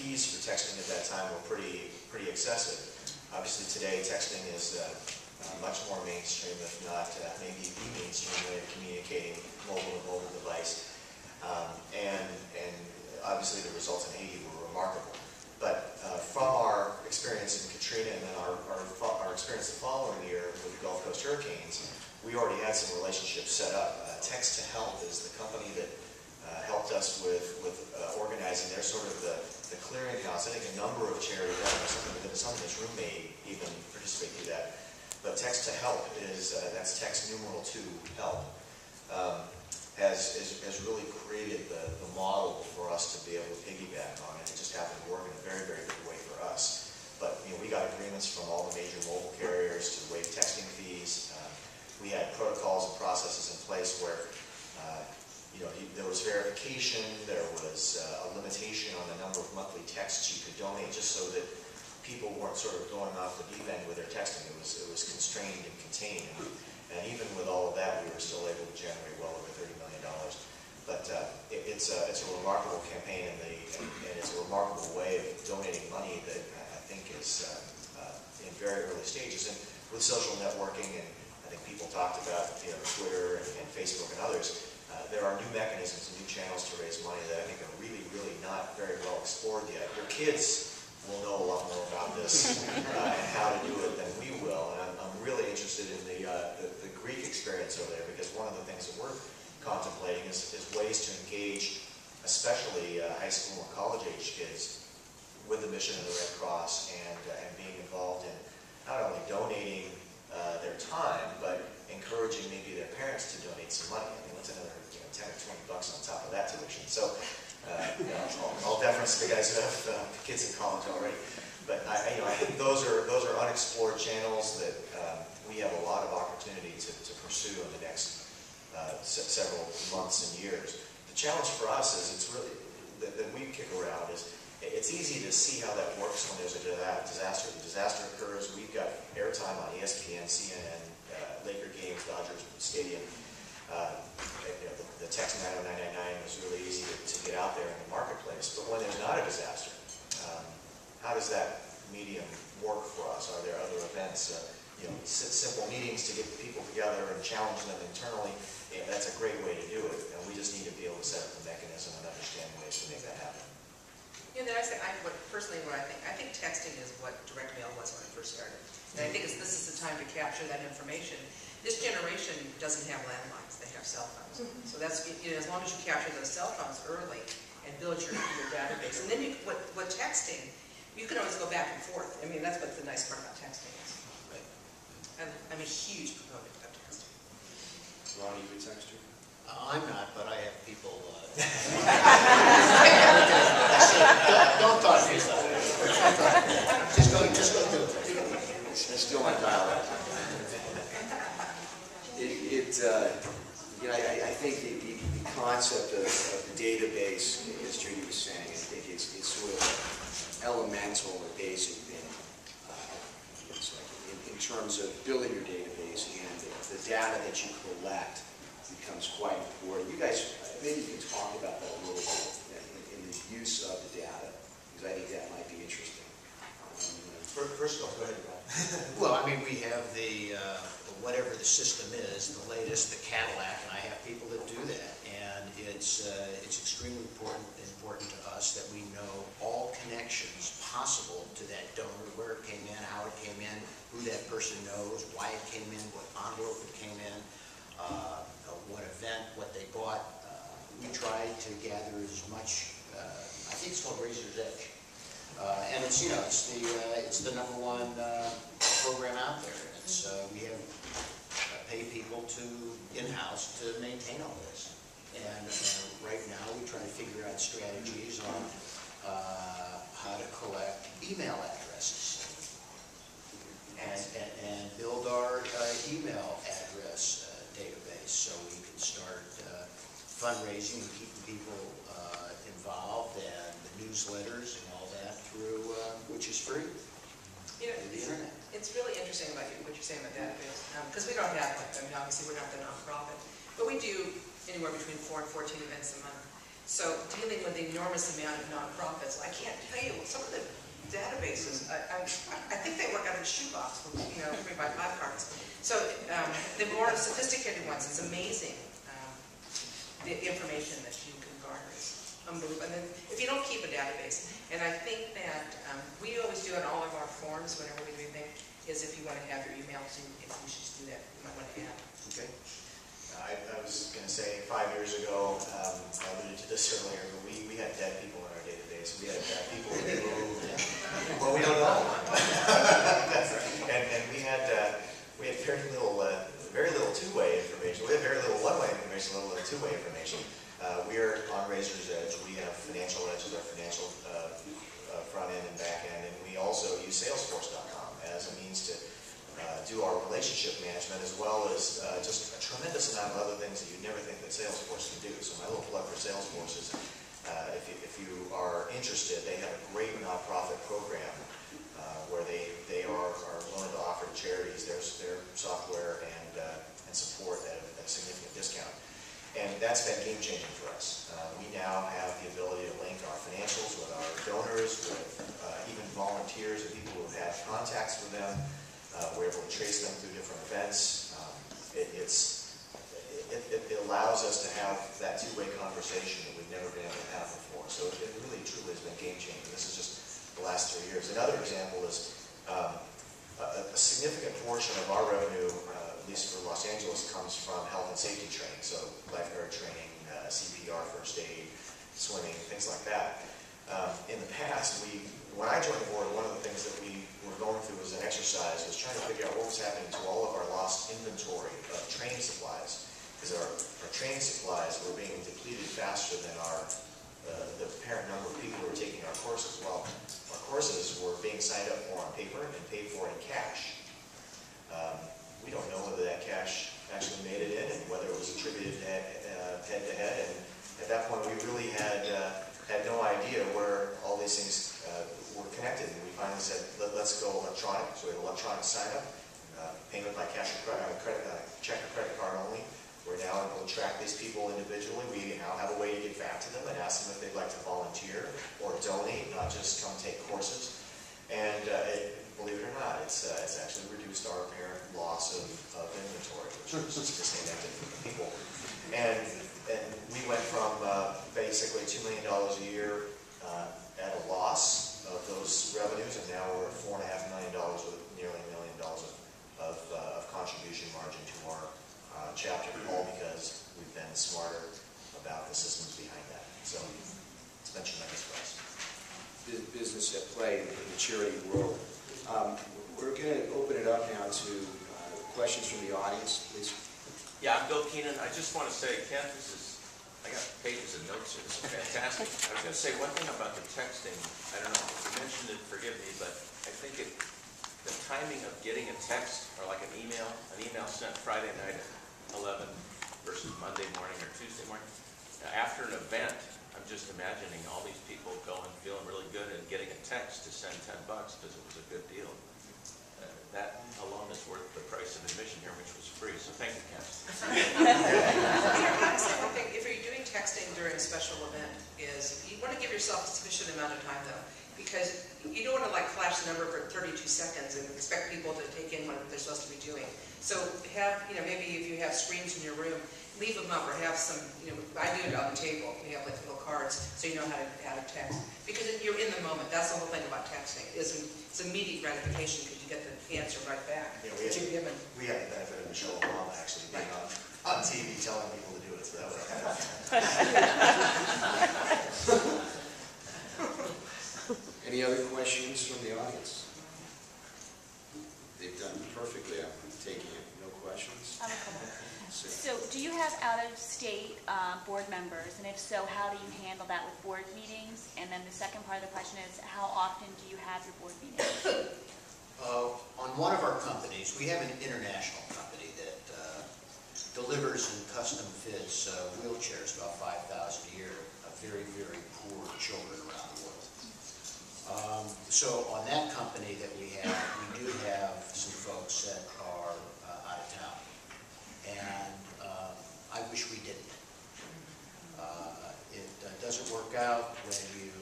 fees for texting at that time were pretty excessive. Obviously today texting is much more mainstream, if not maybe the mainstream way of communicating mobile to mobile device. And obviously the results in Haiti were remarkable. But from our experience in Katrina and then our experience the following year with the Gulf Coast hurricanes, we already had some relationships set up. Text to Help is the company that helped us with organizing. They're sort of the clearinghouse. I think a number of charity donors, some in this room may even participate through that. But Text to Help is, that's text numeral 2, help, has really created the model for us to be able to piggyback on, and it just happened to work in a very, very good way for us. But we got agreements from all the major mobile carriers to waive texting fees. We had protocols and processes in place where there was verification, there was a limitation on the number of monthly texts you could donate, just so that people weren't sort of going off the deep end with their texting. It was constrained and contained. And even with all of that, we were still able to generate well over $30 million. But it's a remarkable campaign, and it's a remarkable way of donating money that I think is in very early stages. And with social networking, and I think people talked about Twitter and Facebook and others, there are new mechanisms and new channels to raise money that I think are really, really not very well explored yet. Your kids will know a lot more about this and how to do it than we will. And I'm really interested in the Greek experience over there, because one of the things that we're contemplating is ways to engage, especially high school and college age kids, with the mission of the Red Cross and being involved in not only donating their time, but encouraging maybe their parents to donate some money. I mean, that's another 10 or 20 bucks on top of that tuition. So, all deference to the guys who have kids in college already. But I think those are unexplored channels that we have a lot of opportunity to pursue in the next several months and years. The challenge for us is it's really that we kick around is it's easy to see how that works when there's a disaster. The disaster occurs. We've got airtime on ESPN, CNN, Laker games, Dodgers Stadium. The text 90999 is really easy to get out there in the marketplace. But when there's not a disaster, how does that medium work for us? Are there other events? Simple meetings to get people together and challenge them internally. That's a great way to do it. And we just need to be able to set up the mechanism and understand ways to make that happen. Personally, I think texting is what direct mail was when I first started. And I think this is the time to capture that information. This generation doesn't have landlines, they have cell phones. So that's, as long as you capture those cell phones early and build your database. And then what texting, you can always go back and forth. I mean, that's what the nice part about texting is. Right. I'm a huge proponent of texting. Ron, you a texter? I'm not, but I have people. Don't talk to yourself. Just go do it. That's still my dialogue. I think the concept of the database, as Judy was saying, I think it's sort of elemental or basic thing in terms of building your database, and the data that you collect becomes quite important. You guys, maybe you can talk about that a little bit in the use of the data, because I think that might be interesting. First of all, go ahead, Rob. Well, I mean, we have the whatever the system is, the latest, the Cadillac, and I have people that do that, and it's extremely important to us that we know all connections possible to that donor, where it came in, how it came in, who that person knows, why it came in, what envelope it came in, what event, what they bought. We try to gather as much. I think it's called Razor's Edge, and it's it's the #1 program out there. It's we have pay people to in-house to maintain all this, and right now we try to figure out strategies on how to collect email addresses and build our email address database so we can start fundraising and keeping people involved, and the newsletters and all that through, which is free, through the internet. It's really interesting about what you're saying about database, because we don't have, obviously we're not the nonprofit, but we do anywhere between 4 and 14 events a month. So dealing with the enormous amount of nonprofits, I can't tell you some of the databases, I think they work out of a shoebox, 3x5 cards. So the more sophisticated ones, it's amazing the information that you can garner. It's unbelievable. And then if you don't keep a database, and I think that we always do in all of our forms whenever we do anything, is if you want to have your emails, if you should do that, you might want to add. Okay. I was going to say 5 years ago, I alluded to this earlier, but we had dead people in our database. We had people who moved. Well, we don't know. and we had very little two-way information. We had very little one-way information, little two-way information. We're on Razor's Edge. We have Financial Edge as our financial front end and back end, and we also use Salesforce.com as a means to do our relationship management, as well as just a tremendous amount of other things that you'd never think that Salesforce can do. So my little plug for Salesforce is, if you are interested, they have a great nonprofit program where they are willing to offer to charities their software and support at a significant discount. And that's been game-changing for us. We now have the ability to link our financials with our donors, with even volunteers and people who have had contacts with them. We're able to trace them through different events. It allows us to have that two-way conversation that we've never been able to have before. So it really, truly has been game-changing. This is just the last 3 years. Another example is a significant portion of our revenue, at least for Los Angeles, comes from health and safety training. So lifeguard training, CPR, first aid, swimming, things like that. In the past, when I joined the board, one of the things that we were going through as an exercise was trying to figure out what was happening to all of our lost inventory of training supplies. Because our training supplies were being depleted faster than the apparent number of people who were taking our courses. Well, our courses were being signed up for on paper and paid for in cash. We don't know whether that cash actually made it in and whether it was attributed head-to-head. And at that point, we really had no idea where all these things were connected. And we finally said, let's go electronic. So we had electronic sign-up, payment by cash or check or credit card only. We're now able to track these people individually. We now have a way to get back to them and ask them if they'd like to volunteer or donate, not just come take courses. And believe it or not, it's actually reduced our apparent loss of inventory, which was disconnected from the people. And we went from basically $2 million a year at a loss of those revenues, and now we're at $4.5 million with nearly $1 million of contribution margin to our chapter, all because we've been smarter about the systems behind that. So it's been tremendous for us. Business at play in the charity world. We're going to open it up now to questions from the audience, please. Yeah, I'm Bill Keenan. I just want to say, Ken, I got pages of notes here. This is fantastic. I was going to say one thing about the texting. I don't know if you mentioned it, forgive me, but I think the timing of getting a text or like an email sent Friday night at 11 versus Monday morning or Tuesday morning. Now, after an event, I'm just imagining all these people going, feeling really good and getting a text to send $10 because it was a good deal. That alone is worth the price of admission here, which was free. So thank you, Ken. I say one thing, if you're doing texting during a special event, is you want to give yourself a sufficient amount of time, though, because you don't want to flash the number for 32 seconds and expect people to take in what they're supposed to be doing. So have, maybe if you have screens in your room, leave them up or have some, I do it on the table. We have little cards so you know how to text. Because you're in the moment. That's the whole thing about texting. It's immediate gratification because you get the answer right back. Yeah, we had the benefit of Michelle Obama actually being on TV telling people to do it, so that was kind of Any other questions from the audience? They've done perfectly. I'm taking it. No questions? I have a couple. So do you have out-of-state board members? And if so, how do you handle that with board meetings? And then the second part of the question is, how often do you have your board meetings? On one of our companies, we have an international company that delivers and custom fits wheelchairs, about 5,000 a year, of very, very poor children around the world. So on that company that we do have some folks that are out of town. And I wish we didn't. It doesn't work out when you